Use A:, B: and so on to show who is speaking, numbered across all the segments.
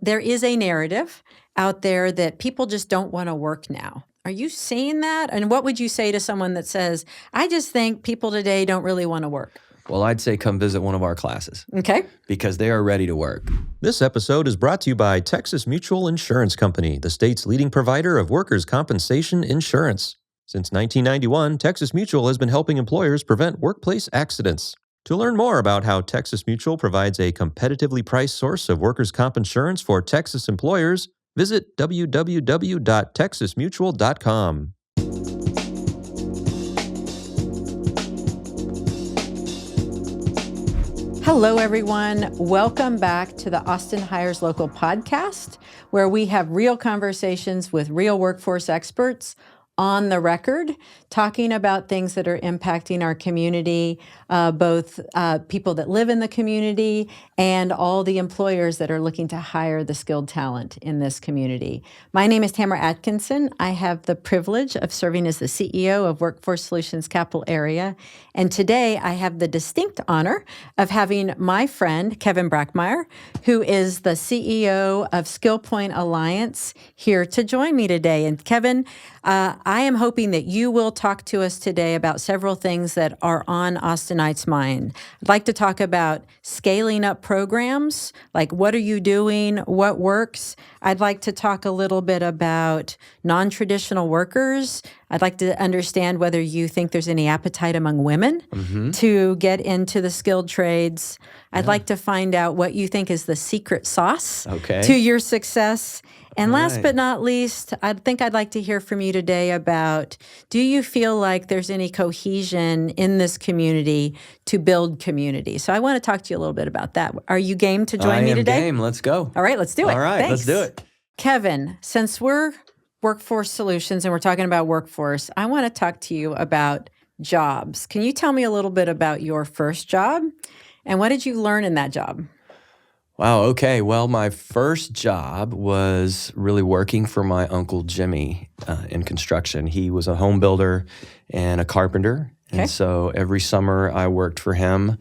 A: there is a narrative out there that people just don't want to work now. Are you seeing that? And what would you say to someone that says, I just think people today don't really want to work?
B: Well, I'd say come visit one of our classes.
A: Okay.
B: Because they are ready to work.
C: This episode is brought to you by Texas Mutual Insurance Company, the state's leading provider of workers' compensation insurance. Since 1991, Texas Mutual has been helping employers prevent workplace accidents. To learn more about how Texas Mutual provides a competitively priced source of workers' comp insurance for Texas employers, visit www.texasmutual.com.
A: Hello, everyone. Welcome back to the Austin Hires Local podcast, where we have real conversations with real workforce experts on the record, talking about things that are impacting our community, both people that live in the community and all the employers that are looking to hire the skilled talent in this community. My name is Tamara Atkinson. I have the privilege of serving as the CEO of Workforce Solutions Capital Area. And today I have the distinct honor of having my friend, Kevin Brackmeyer, who is the CEO of Skillpoint Alliance, here to join me today. And Kevin, I am hoping that you will talk to us today about several things that are on Austinites' mind. I'd like to talk about scaling up programs, like what are you doing, what works. I'd like to talk a little bit about non-traditional workers. I'd like to understand whether you think there's any appetite among women to get into the skilled trades. I'd like to find out what you think is the secret sauce to your success. And last but not least, I'd like to hear from you today about, do you feel like there's any cohesion in this community to build community? So I want to talk to you a little bit about that. Are you game to join me today?
B: I am game. Let's go.
A: All right, let's do it.
B: All right,
A: Thanks.
B: let's do it.
A: Kevin, since we're Workforce Solutions and we're talking about workforce, I want to talk to you about jobs. Can you tell me a little bit about your first job and what did you learn in that job?
B: Wow, okay. Well, my first job was really working for my Uncle Jimmy in construction. He was a home builder and a carpenter.
A: Okay.
B: And so every summer I worked for him.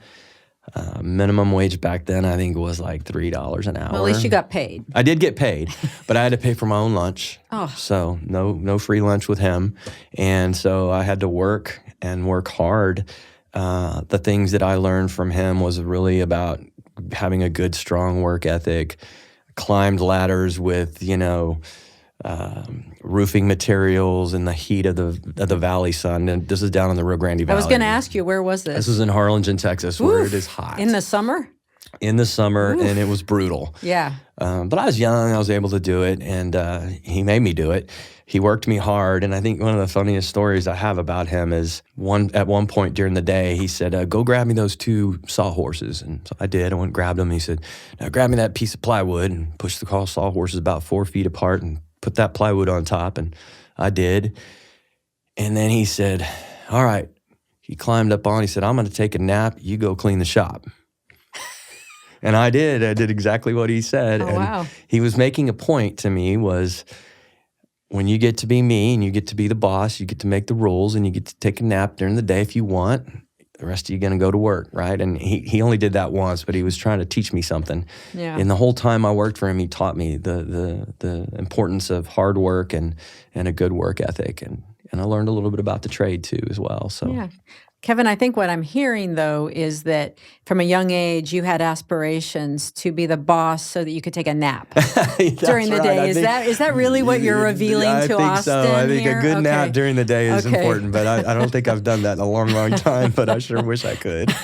B: Minimum wage back then, I think, was like $3 an hour.
A: Well, at least you got paid.
B: I did get paid, but I had to pay for my own lunch.
A: Oh.
B: So no free lunch with him. And so I had to work and work hard. The things that I learned from him was really about having a good, strong work ethic, climbed ladders with, roofing materials in the heat of the valley sun. And this is down in the Rio Grande Valley.
A: I was going to ask you, where was this?
B: This is in Harlingen, Texas, where it is hot.
A: In the summer?
B: In the summer, and it was brutal.
A: Yeah.
B: But I was young. I was able to do it, and he made me do it. He worked me hard, and I think one of the funniest stories I have about him is at one point during the day, he said, go grab me those 2 sawhorses. And so I did. I went and grabbed them. He said, now grab me that piece of plywood and push the sawhorses about 4 feet apart and put that plywood on top. And I did. And then he said, all right. He climbed up on. He said, I'm going to take a nap. You go clean the shop. And I did. I did exactly what he said.
A: Oh,
B: and
A: wow.
B: He was making a point to me was, when you get to be me and you get to be the boss, you get to make the rules and you get to take a nap during the day if you want. The rest of you are going to go to work, right? And he only did that once, but he was trying to teach me something.
A: Yeah.
B: And the whole time I worked for him, he taught me the importance of hard work and a good work ethic. And I learned a little bit about the trade too as well. So.
A: Yeah. Kevin, I think what I'm hearing, though, is that from a young age, you had aspirations to be the boss so that you could take a nap during the day. Is that really what you're revealing to Austin?
B: I think so. I think a good nap during the day is important, but I don't think I've done that in a long, long time, but I sure wish I could.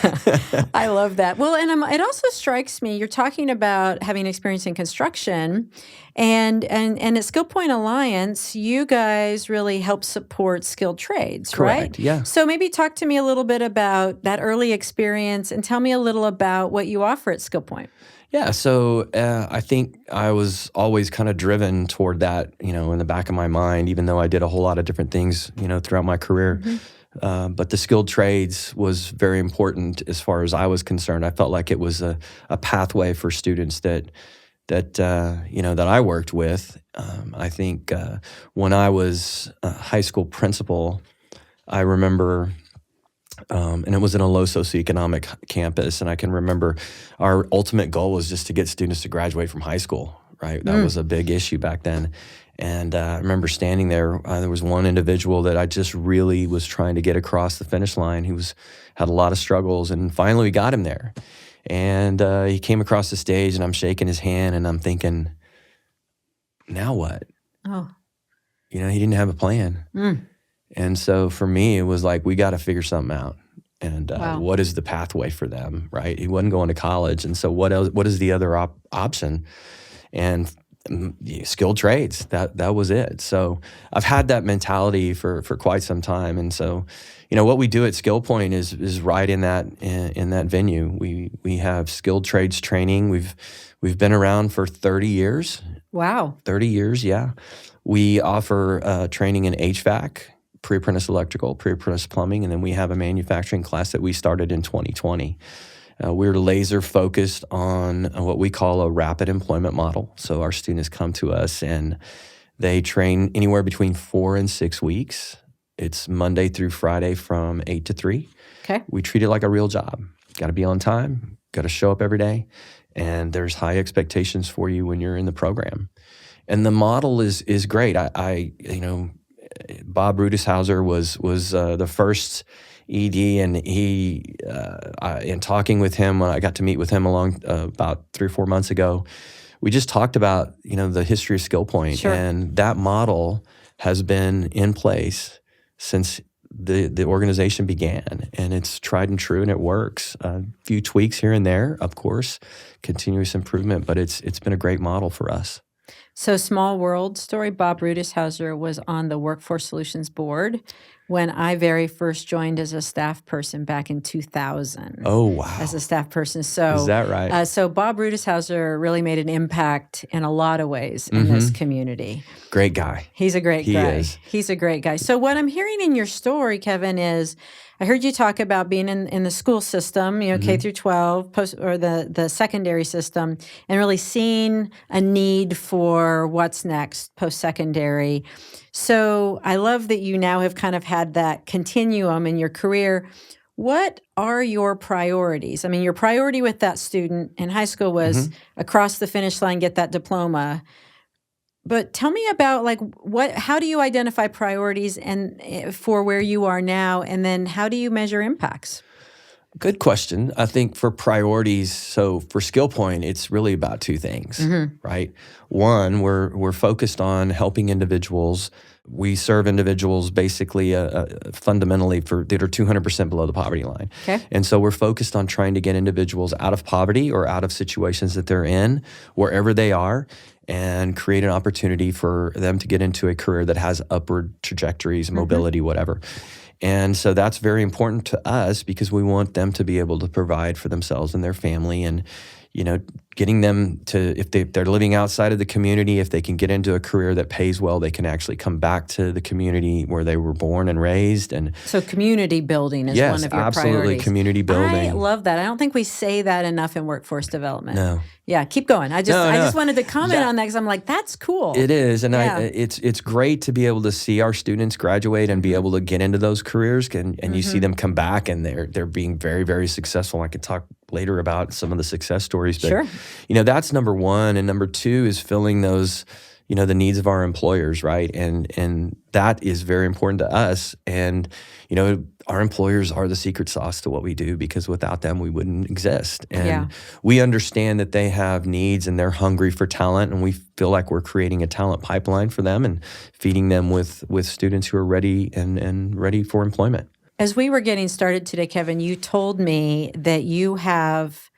A: I love that. Well, and it also strikes me, you're talking about having experience in construction, and at Skillpoint Alliance, you guys really help support skilled trades,
B: Correct,
A: right?
B: yeah.
A: So maybe talk to me a little bit about that early experience and tell me a little about what you offer at Skillpoint.
B: Yeah, so I think I was always kind of driven toward that, in the back of my mind, even though I did a whole lot of different things, throughout my career. Mm-hmm. But the skilled trades was very important as far as I was concerned. I felt like it was a pathway for students that I worked with. I think when I was a high school principal, I remember, and it was in a low socioeconomic campus, and I can remember our ultimate goal was just to get students to graduate from high school, right? That was a big issue back then. And I remember standing there. There was one individual that I just really was trying to get across the finish line. He had a lot of struggles, and finally we got him there. And he came across the stage, and I'm shaking his hand, and I'm thinking, now what?
A: Oh.
B: He didn't have a plan. And so for me, it was like, we got to figure something out. And what is the pathway for them, right? He wasn't going to college. And so what else? What is the other option? And skilled trades, that was it. So I've had that mentality for quite some time. And so, what we do at Skillpoint is right in that venue. We have skilled trades training. We've been around for 30 years.
A: Wow.
B: 30 years, yeah. We offer training in HVAC, pre-apprentice electrical, pre-apprentice plumbing, and then we have a manufacturing class that we started in 2020. We're laser focused on what we call a rapid employment model. So our students come to us and they train anywhere between 4 and 6 weeks. It's Monday through Friday from 8 to 3.
A: Okay.
B: We treat it like a real job. Got to be on time, got to show up every day, and there's high expectations for you when you're in the program. And the model is great. Bob Rudishauser was the first ED, and he in talking with him, when I got to meet with him about 3 or 4 months ago, we just talked about the history of Skillpoint.
A: Sure.
B: And that model has been in place since the organization began, and it's tried and true, and it works. A few tweaks here and there, of course, continuous improvement, but it's been a great model for us.
A: So, small world story, Bob Rudishauser was on the Workforce Solutions Board when I very first joined as a staff person back in 2000.
B: Oh, wow.
A: As a staff person. So,
B: is that right?
A: So Bob Rudishauser really made an impact in a lot of ways in this community.
B: Great guy.
A: He's a great guy.
B: He is.
A: He's a great guy. So what I'm hearing in your story, Kevin, is I heard you talk about being in the school system, K through 12, or the secondary system, and really seeing a need for what's next post-secondary. So I love that you now have kind of had that continuum in your career. What are your priorities? I mean, your priority with that student in high school was across the finish line, get that diploma. But tell me about how do you identify priorities and for where you are now, and then how do you measure impacts?
B: Good question. I think for priorities, so for Skillpoint, it's really about 2 things, right? One, we're focused on helping individuals. We serve individuals basically fundamentally that are 200% below the poverty line.
A: Okay.
B: And so we're focused on trying to get individuals out of poverty or out of situations that they're in, wherever they are, and create an opportunity for them to get into a career that has upward trajectories, mobility, whatever. And so that's very important to us because we want them to be able to provide for themselves and their family, and getting them to, if they're living outside of the community, if they can get into a career that pays well, they can actually come back to the community where they were born and raised. And
A: so community building is one of your
B: absolutely,
A: priorities.
B: Community building.
A: I love that. I don't think we say that enough in workforce development.
B: No.
A: Yeah, keep going. I just wanted to comment on that because I'm like, that's cool.
B: It is, and it's great to be able to see our students graduate and be able to get into those careers, and you see them come back and they're being very, very successful. I could talk later about some of the success stories, but
A: sure.
B: That's number one, and number two is filling those, the needs of our employers, right? And that is very important to us. And our employers are the secret sauce to what we do, because without them we wouldn't exist. And we understand that they have needs and they're hungry for talent, and we feel like we're creating a talent pipeline for them and feeding them with students who are ready and ready for employment.
A: As we were getting started today, Kevin, you told me that you have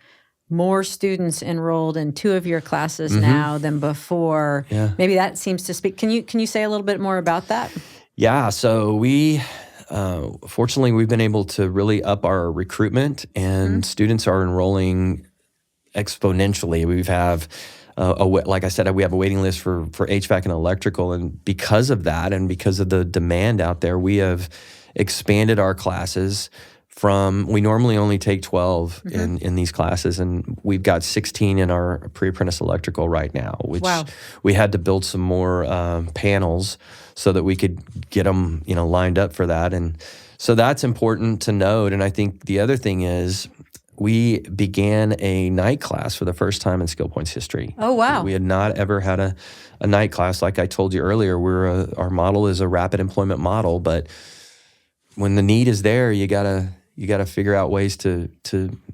A: more students enrolled in 2 of your classes now than before.
B: Yeah.
A: Maybe that seems to speak. Can you say a little bit more about that?
B: Yeah. So we, fortunately, we've been able to really up our recruitment, and students are enrolling exponentially. We have, like I said, we have a waiting list for HVAC and electrical, and because of that, and because of the demand out there, we have expanded our classes from, we normally only take 12 in these classes, and we've got 16 in our pre-apprentice electrical right now, which we had to build some more panels so that we could get them, lined up for that. And so that's important to note. And I think the other thing is, we began a night class for the first time in Skillpoint's history.
A: Oh, wow.
B: We had not ever had a night class. Like I told you earlier, our model is a rapid employment model, but when the need is there, you gotta figure out ways to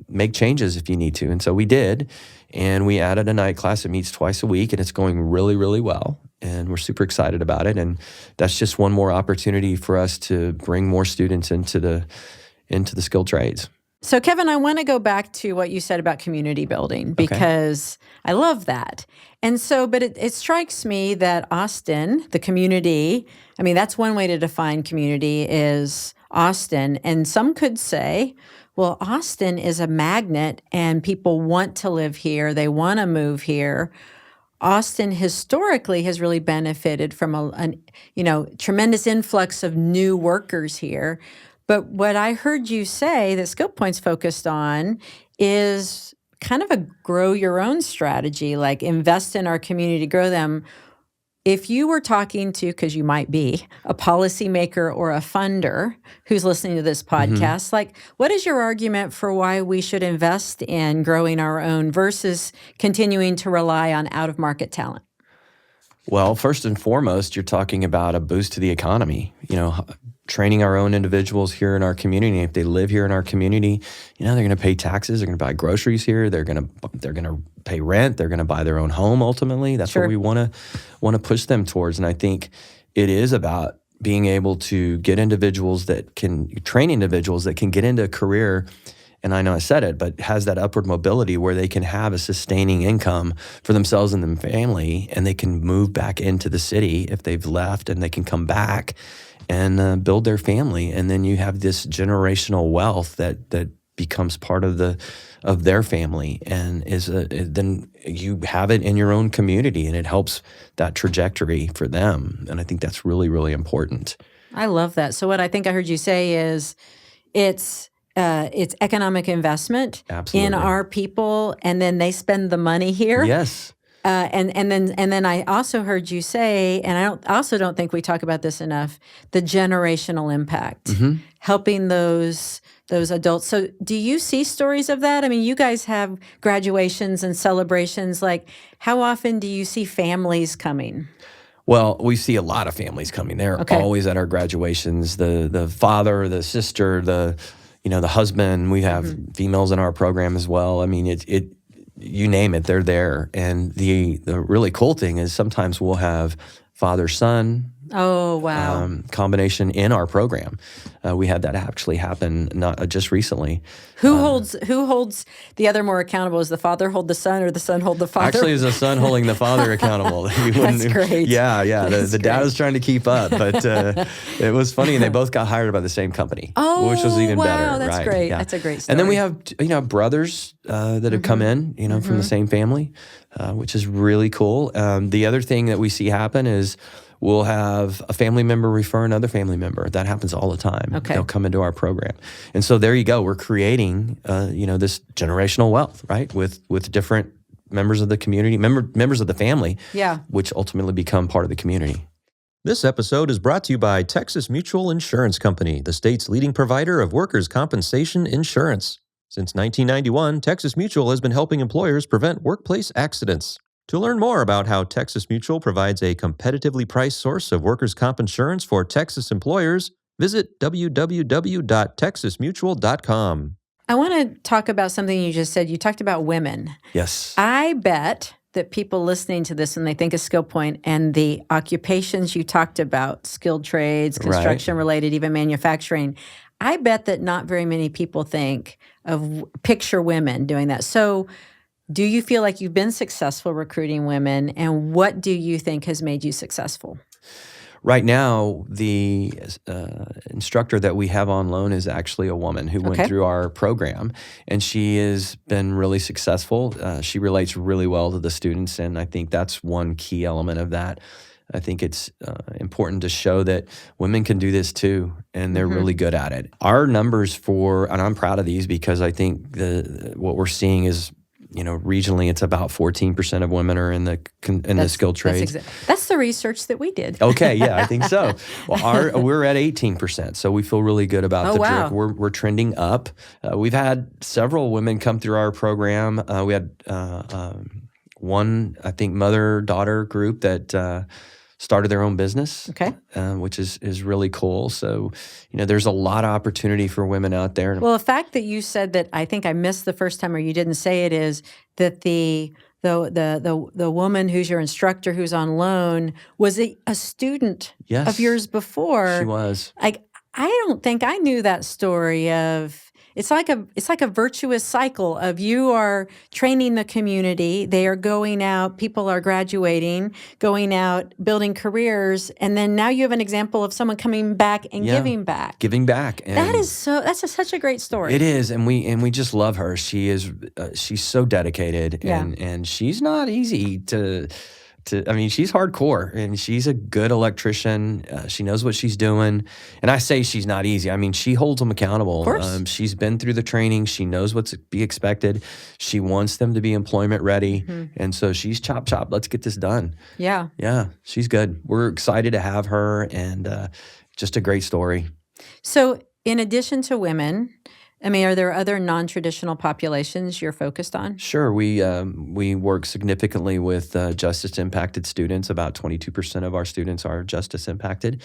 B: make changes if you need to. And so we did, and we added a night class. It meets twice a week, and it's going really, really well. And we're super excited about it. And that's just one more opportunity for us to bring more students into the skilled trades.
A: So, Kevin, I want to go back to what you said about community building because I love that. And so, but it strikes me that Austin, the community, I mean, that's one way to define community is Austin. And some could say, well, Austin is a magnet and people want to live here. They want to move here. Austin historically has really benefited from a tremendous influx of new workers here. But what I heard you say that Skillpoint's focused on is kind of a grow your own strategy, like invest in our community, grow them. If you were talking to, because you might be, a policymaker or a funder who's listening to this podcast, like what is your argument for why we should invest in growing our own versus continuing to rely on out-of-market talent?
B: Well, first and foremost, you're talking about a boost to the economy. Training our own individuals here in our community. If they live here in our community, they're going to pay taxes. They're going to buy groceries here. They're going to pay rent. They're going to buy their own home. Ultimately, that's what we want to push them towards. And I think it is about being able to get individuals that can train individuals that can get into a career. And I know I said it, but has that upward mobility where they can have a sustaining income for themselves and their family, and they can move back into the city if they've left, and they can come back and build their family. And then you have this generational wealth that becomes part of their family, and then you have it in your own community, and it helps that trajectory for them. And I think that's really, really important.
A: I love that. So what I think I heard you say is it's economic investment in our people, and then they spend the money here.
B: Yes.
A: And then I also heard you say, and I also don't think we talk about this enough, the generational impact, helping those adults. So do you see stories of that? I mean, you guys have graduations and celebrations. Like, how often do you see families coming?
B: Well, we see a lot of families coming. They're always at our graduations. The father, the sister, the husband. We have females in our program as well. I mean, it you name it, they're there. And the really cool thing is sometimes we'll have father-son combination in our program. We had that actually happen not just recently.
A: Who holds the other more accountable? Is the father hold the son, or the son hold the father?
B: Actually, it's the son holding the father accountable.
A: That's great.
B: Yeah. The dad was trying to keep up, but it was funny, and they both got hired by the same company, which was even better.
A: Wow, that's
B: right?
A: great.
B: Yeah.
A: That's a great story.
B: And then we have brothers that have come in, from the same family, which is really cool. The other thing that we see happen is we'll have a family member refer another family member. That happens all the time.
A: Okay.
B: They'll come into our program. And so there you go. We're creating, this generational wealth, right? With different members of the community, members of the family, which ultimately become part of the community.
C: This episode is brought to you by Texas Mutual Insurance Company, the state's leading provider of workers' compensation insurance. Since 1991, Texas Mutual has been helping employers prevent workplace accidents. To learn more about how Texas Mutual provides a competitively priced source of workers' comp insurance for Texas employers, visit www.texasmutual.com.
A: I want to talk about something you just said. You talked about women.
B: Yes.
A: I bet that people listening to this, when they think of Skillpoint and the occupations you talked about, skilled trades, construction-related, even manufacturing, I bet that not very many people picture women doing that. So do you feel like you've been successful recruiting women, and what do you think has made you successful?
B: Right now, the instructor that we have on loan is actually a woman who went through our program, and she has been really successful. She relates really well to the students, and I think that's one key element of that. I think it's important to show that women can do this too, and they're really good at it. Our numbers and I'm proud of these because I think what we're seeing is regionally, it's about 14% of women are in the skilled trades.
A: That's the research that we did.
B: Okay, yeah, I think so. Well, we're at 18%, so we feel really good about the
A: wow.
B: DRIC. We're trending up. We've had several women come through our program. We had one, I think, mother-daughter group that started their own business, which is really cool. So, there's a lot of opportunity for women out there.
A: Well, the fact that you said that, I think I missed the first time, or you didn't say it, is that the woman who's your instructor, who's on loan, was a student of yours before.
B: She was.
A: I don't think I knew that story of. It's like a virtuous cycle of you are training the community, they are going out, people are graduating, going out, building careers, and then now you have an example of someone coming back and giving back.
B: Giving back. And
A: that's such a great story.
B: It is, and we just love her. She's so dedicated, and she's not easy to she's hardcore, and she's a good electrician. She knows what she's doing. And I say she's not easy. She holds them accountable.
A: Of course.
B: She's been through the training. She knows what's to be expected. She wants them to be employment ready. Mm-hmm. And so she's chop. Let's get this done.
A: Yeah.
B: Yeah, she's good. We're excited to have her, and just a great story.
A: So in addition to women, are there other non-traditional populations you're focused on?
B: Sure. We work significantly with justice-impacted students. About 22% of our students are justice-impacted.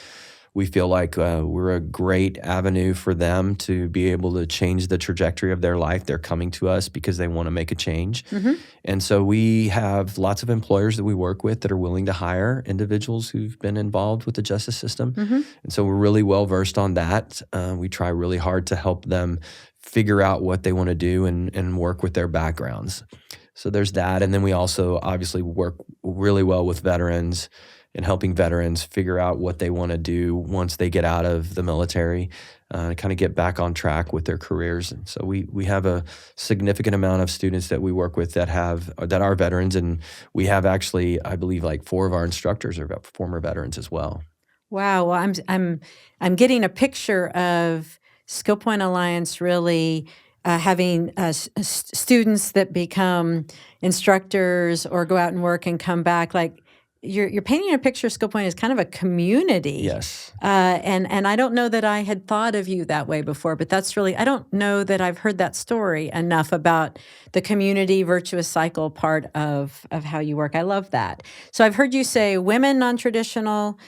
B: We feel like we're a great avenue for them to be able to change the trajectory of their life. They're coming to us because they want to make a change. Mm-hmm. And so we have lots of employers that we work with that are willing to hire individuals who've been involved with the justice system. Mm-hmm. And so we're really well-versed on that. We try really hard to help them figure out what they want to do and work with their backgrounds. So there's that. And then we also obviously work really well with veterans and helping veterans figure out what they want to do once they get out of the military, kind of get back on track with their careers. And so we have a significant amount of students that we work with that are veterans, and we have actually, I believe, like 4 of our instructors are former veterans as well.
A: Wow. Well, I'm getting a picture of Skillpoint Alliance really having students that become instructors or go out and work and come back. Like you're painting a picture of Skillpoint as kind of a community.
B: Yes.
A: And I don't know that I had thought of you that way before, but that's really, I don't know that I've heard that story enough about the community virtuous cycle part of how you work. I love that. So I've heard you say women, non-traditional,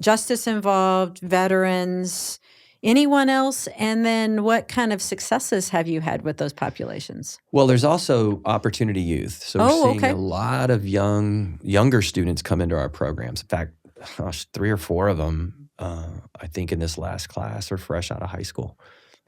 A: justice involved, veterans. Anyone else? And then what kind of successes have you had with those populations?
B: Well, there's also opportunity youth. So we're seeing a lot of younger students come into our programs. In fact, 3 or 4 of them, I think in this last class, are fresh out of high school.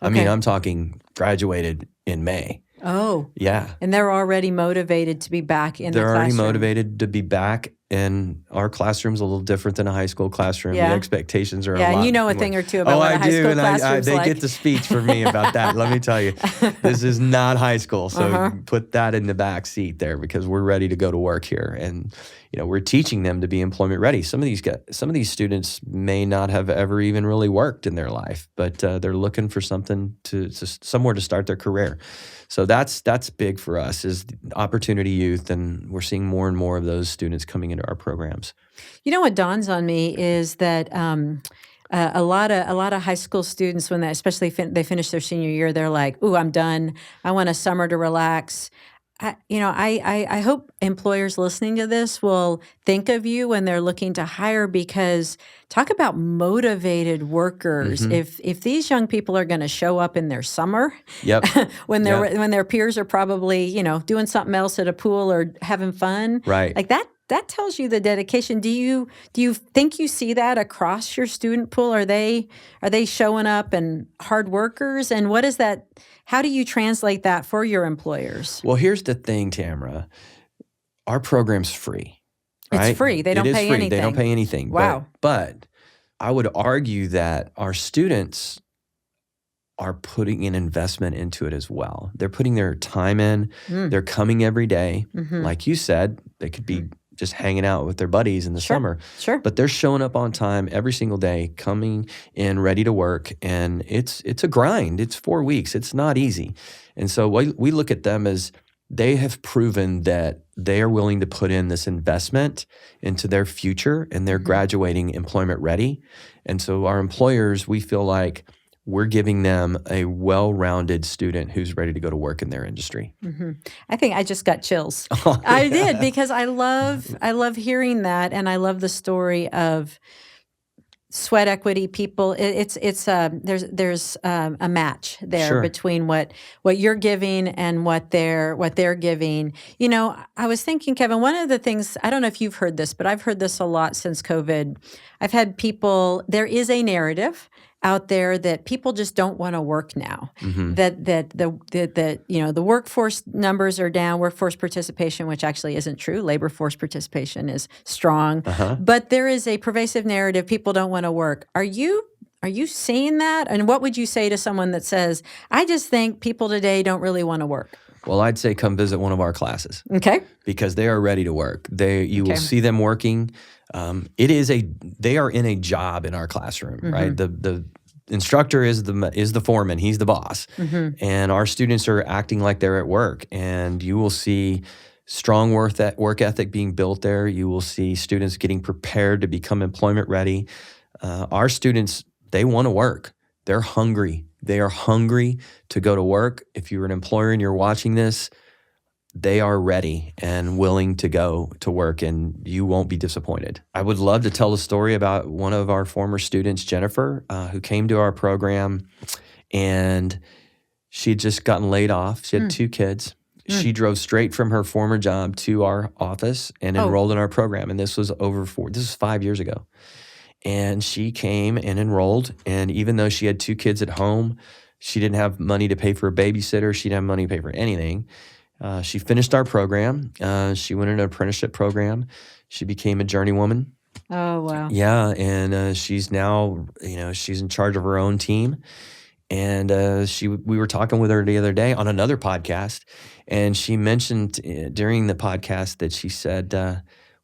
B: I'm talking graduated in May.
A: Oh.
B: Yeah.
A: And they're already motivated to be back in the classroom.
B: They're already motivated to be back, and our classroom's a little different than a high school classroom.
A: Yeah.
B: The expectations are a lot.
A: Yeah, and you know a thing or two about what a high school classroom's
B: they
A: like.
B: get the speech from me about that. Let me tell you, this is not high school. So put that in the back seat there, because we're ready to go to work here. And we're teaching them to be employment ready. Some of these students may not have ever even really worked in their life, but they're looking for something to somewhere to start their career. So that's big for us, is opportunity youth, and we're seeing more and more of those students coming into our programs.
A: You know what dawns on me is that a lot of high school students, when especially they finish their senior year, they're like, "Ooh, I'm done. I want a summer to relax." I hope employers listening to this will think of you when they're looking to hire, because talk about motivated workers. Mm-hmm. If these young people are going to show up in their summer, when their peers are probably doing something else at a pool or having fun,
B: right? Like
A: that tells you the dedication. Do you think you see that across your student pool? Are they showing up and hard workers? And what is that? How do you translate that for your employers?
B: Well, here's the thing, Tamara. Our program's free. Right?
A: It's free. They don't pay anything.
B: They don't pay anything.
A: Wow.
B: But I would argue that our students are putting an investment into it as well. They're putting their time in. They're coming every day. Mm-hmm. Like you said, they could be just hanging out with their buddies in the summer.
A: Sure.
B: But they're showing up on time every single day, coming in ready to work. And it's a grind. It's 4 weeks. It's not easy. And so we look at them as they have proven that they are willing to put in this investment into their future, and they're graduating employment ready. And so our employers, we feel like we're giving them a well-rounded student who's ready to go to work in their industry.
A: I think I just got chills. I did, because I love hearing that, and I love the story of sweat equity people. There's a match there
B: Sure.
A: between what you're giving and what they're giving. You know, I was thinking, Kevin, one of the things, I don't know if you've heard this, but I've heard this a lot since COVID. I've had people, there is a narrative out there that people just don't want to work now. That the workforce numbers are down, workforce participation, which actually isn't true. Labor force participation is strong, but there is a pervasive narrative people don't want to work. Are you seeing that? And what would you say to someone that says, "I just think people today don't really want to work"?
B: Well, I'd say come visit one of our classes.
A: Okay.
B: Because they are ready to work. You will see them working. They are in a job in our classroom, right? The instructor is the foreman. He's the boss. And our students are acting like they're at work. And you will see strong work ethic being built there. You will see students getting prepared to become employment ready. Our students, they want to work. They're hungry. They are hungry to go to work. If you're an employer and you're watching this, they are ready and willing to go to work, and you won't be disappointed. I would love to tell a story about one of our former students, Jennifer, who came to our program, and she had just gotten laid off. She had 2 kids. She drove straight from her former job to our office and enrolled in our program, and this was 5 years ago. And she came and enrolled, and even though she had 2 kids at home, she didn't have money to pay for a babysitter. She didn't have money to pay for anything. She finished our program. She went in an apprenticeship program. She became a journeywoman.
A: Oh, wow.
B: Yeah, and she's now, she's in charge of her own team. And we were talking with her the other day on another podcast, and she mentioned during the podcast that she said,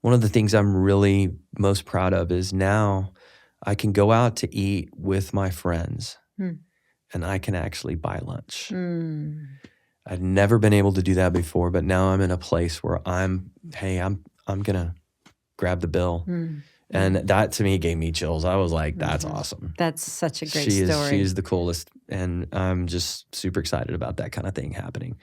B: one of the things I'm really most proud of is now I can go out to eat with my friends, and I can actually buy lunch. I'd never been able to do that before, but now I'm in a place where I'm gonna grab the bill. And that to me gave me chills. I was like, that's awesome.
A: That's such a great story.
B: She is the coolest, and I'm just super excited about that kind of thing happening.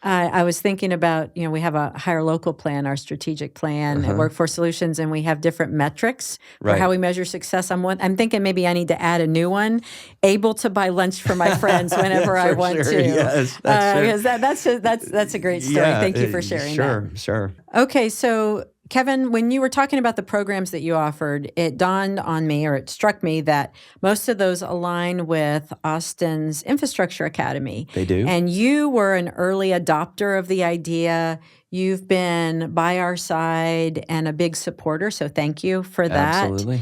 A: I was thinking about, we have a hire local plan, our strategic plan at Workforce Solutions, and we have different metrics for how we measure success. I'm thinking maybe I need to add a new one, able to buy lunch for my friends whenever I want to.
B: Yes, that's
A: that's a great story. Thank you for sharing that.
B: Sure.
A: Okay, so Kevin, when you were talking about the programs that you offered, it dawned on me, or it struck me, that most of those align with Austin's Infrastructure Academy.
B: They do.
A: And you were an early adopter of the idea. You've been by our side and a big supporter, so thank you for that.
B: Absolutely.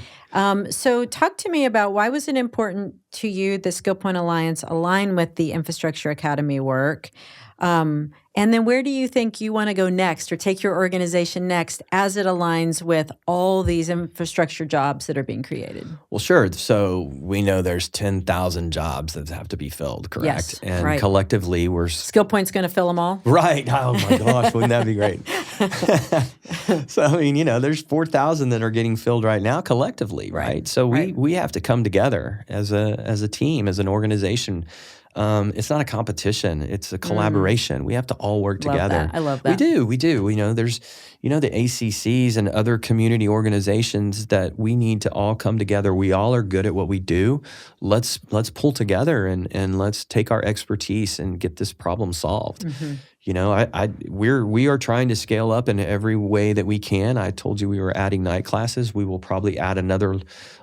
A: So talk to me about, why was it important to you, the Skillpoint Alliance, align with the Infrastructure Academy work? And then where do you think you want to go next, or take your organization next, as it aligns with all these infrastructure jobs that are being created?
B: Well, sure. So we know there's 10,000 jobs that have to be filled, correct?
A: Yes,
B: and
A: right.
B: collectively we're...
A: Skillpoint's going to fill them all?
B: Right. Oh my gosh, wouldn't that be great? So, I mean, there's 4,000 that are getting filled right now collectively, right? So we have to come together as a team, as an organization. It's not a competition. It's a collaboration. We have to all work together.
A: I love that.
B: We do. There's, the ACCs and other community organizations that we need to all come together. We all are good at what we do. Let's pull together and let's take our expertise and get this problem solved. We are trying to scale up in every way that we can. I told you we were adding night classes. We will probably add another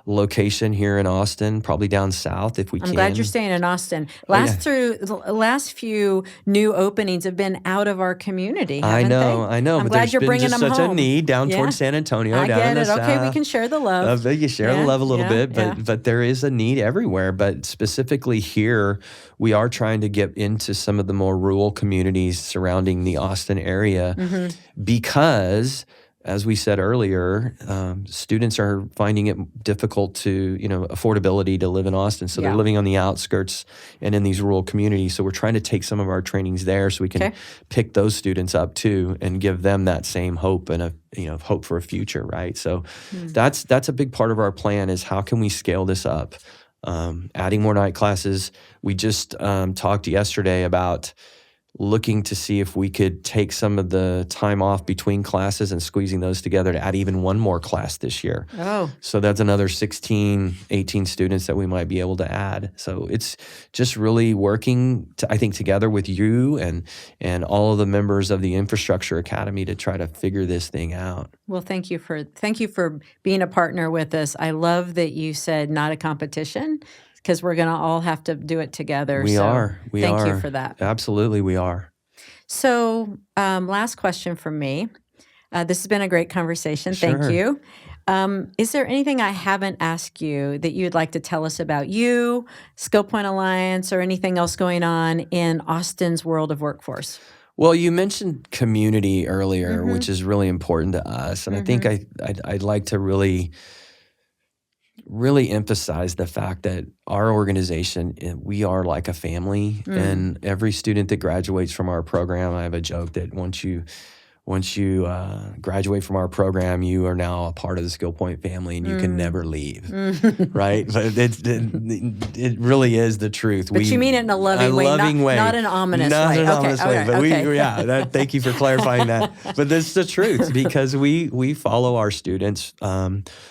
B: location here in Austin, probably down south if we can.
A: I'm glad you're staying in Austin. Last few new openings have been out of our community, haven't they?
B: I know.
A: I'm
B: but
A: glad
B: there's
A: you're
B: been
A: bringing
B: just
A: them
B: such
A: home.
B: a need down towards San Antonio.
A: I
B: down
A: get
B: in
A: it.
B: the
A: Okay,
B: south.
A: we can share the love.
B: You share the love a little bit, but there is a need everywhere. But specifically here, we are trying to get into some of the more rural communities surrounding the Austin area because as we said earlier, students are finding it difficult to, affordability to live in Austin. So they're living on the outskirts and in these rural communities. So we're trying to take some of our trainings there so we can pick those students up too and give them that same hope and hope for a future, right? So that's a big part of our plan is how can we scale this up? Adding more night classes. We just talked yesterday about looking to see if we could take some of the time off between classes and squeezing those together to add even one more class this year.
A: Oh.
B: So that's another 16, 18 students that we might be able to add. So it's just really working, I think, together with you and all of the members of the Infrastructure Academy to try to figure this thing out.
A: Well, thank you for being a partner with us. I love that you said not a competition, because we're going to all have to do it together.
B: We are.
A: Thank you for that.
B: Absolutely, we are.
A: So last question from me. This has been a great conversation.
B: Sure.
A: Thank you. Is there anything I haven't asked you that you'd like to tell us about you, Skillpoint Alliance, or anything else going on in Austin's world of workforce?
B: Well, you mentioned community earlier, which is really important to us. And I think I'd like to really emphasize the fact that our organization, we are like a family, and every student that graduates from our program, I have a joke that once you graduate from our program, you are now a part of the Skillpoint family, and you can never leave, right? But it really is the truth.
A: But you mean it in a loving way, not an ominous way.
B: Not an ominous way,
A: Okay.
B: but thank you for clarifying that. But that's the truth, because we follow our students.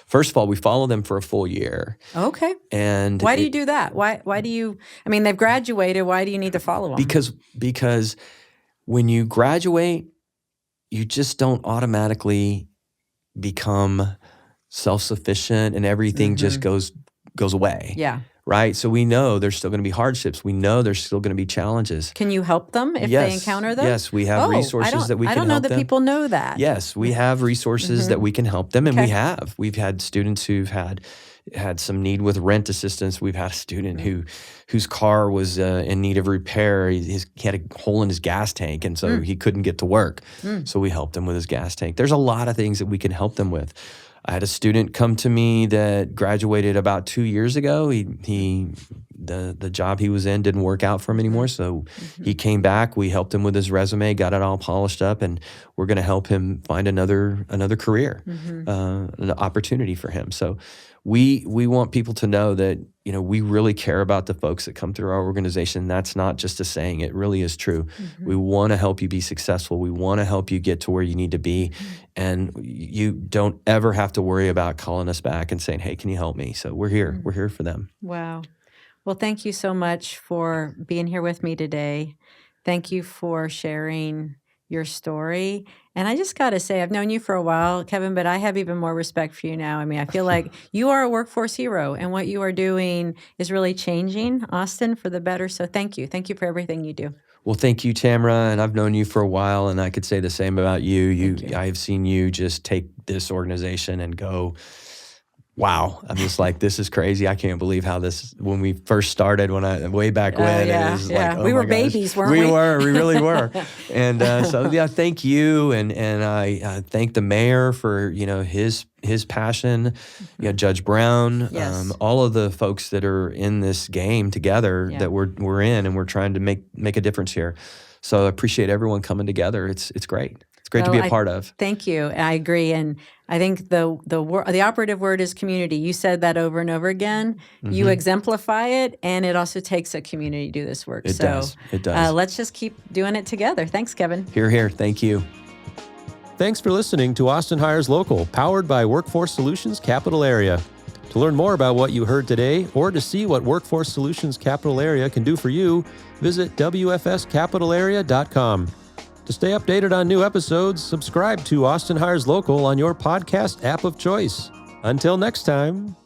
B: First of all, we follow them for a full year.
A: Okay.
B: And
A: why do you do that? Why do you? I mean, they've graduated. Why do you need to follow them?
B: Because when you graduate, you just don't automatically become self-sufficient and everything just goes away.
A: Yeah.
B: Right? So we know there's still going to be hardships. We know there's still going to be challenges.
A: Can you help them if they encounter them?
B: Yes, we have resources that we can help them.
A: I don't know that people know that.
B: Yes, we have resources that we can help them, and we have. We've had students who've had some need with rent assistance. We've had a student whose car was in need of repair. He had a hole in his gas tank, and so he couldn't get to work. So we helped him with his gas tank. There's a lot of things that we can help them with. I had a student come to me that graduated about 2 years ago. The job he was in didn't work out for him anymore, so he came back. We helped him with his resume, got it all polished up, and we're going to help him find another career, an opportunity for him. So we want people to know that we really care about the folks that come through our organization. That's not just a saying; it really is true. We want to help you be successful. We want to help you get to where you need to be, and you don't ever have to worry about calling us back and saying, "Hey, can you help me?" So we're here. We're here for them.
A: Wow. Well, thank you so much for being here with me today. Thank you for sharing your story. And I just got to say, I've known you for a while, Kevin, but I have even more respect for you now. I mean, I feel like you are a workforce hero, and what you are doing is really changing Austin for the better. So thank you. Thank you for everything you do.
B: Well, thank you, Tamara. And I've known you for a while, and I could say the same about you. I have seen you just take this organization and go, wow. I'm just like, this is crazy. I can't believe how when we first started, way back when, it was like, oh
A: we were
B: my gosh.
A: babies, weren't we?
B: We really were. And so, thank you. And I thank the mayor for, his passion, Judge Brown, all of the folks that are in this game together that we're in, and we're trying to make a difference here. So I appreciate everyone coming together. It's great. It's great to be a part of.
A: Thank you. I agree. And I think the operative word is community. You said that over and over again. You exemplify it, and it also takes a community to do this work.
B: It does.
A: Let's just keep doing it together. Thanks, Kevin.
B: Hear, hear. Thank you.
C: Thanks for listening to Austin Hires Local, powered by Workforce Solutions Capital Area. To learn more about what you heard today, or to see what Workforce Solutions Capital Area can do for you, visit wfscapitalarea.com. To stay updated on new episodes, subscribe to Austin Hires Local on your podcast app of choice. Until next time.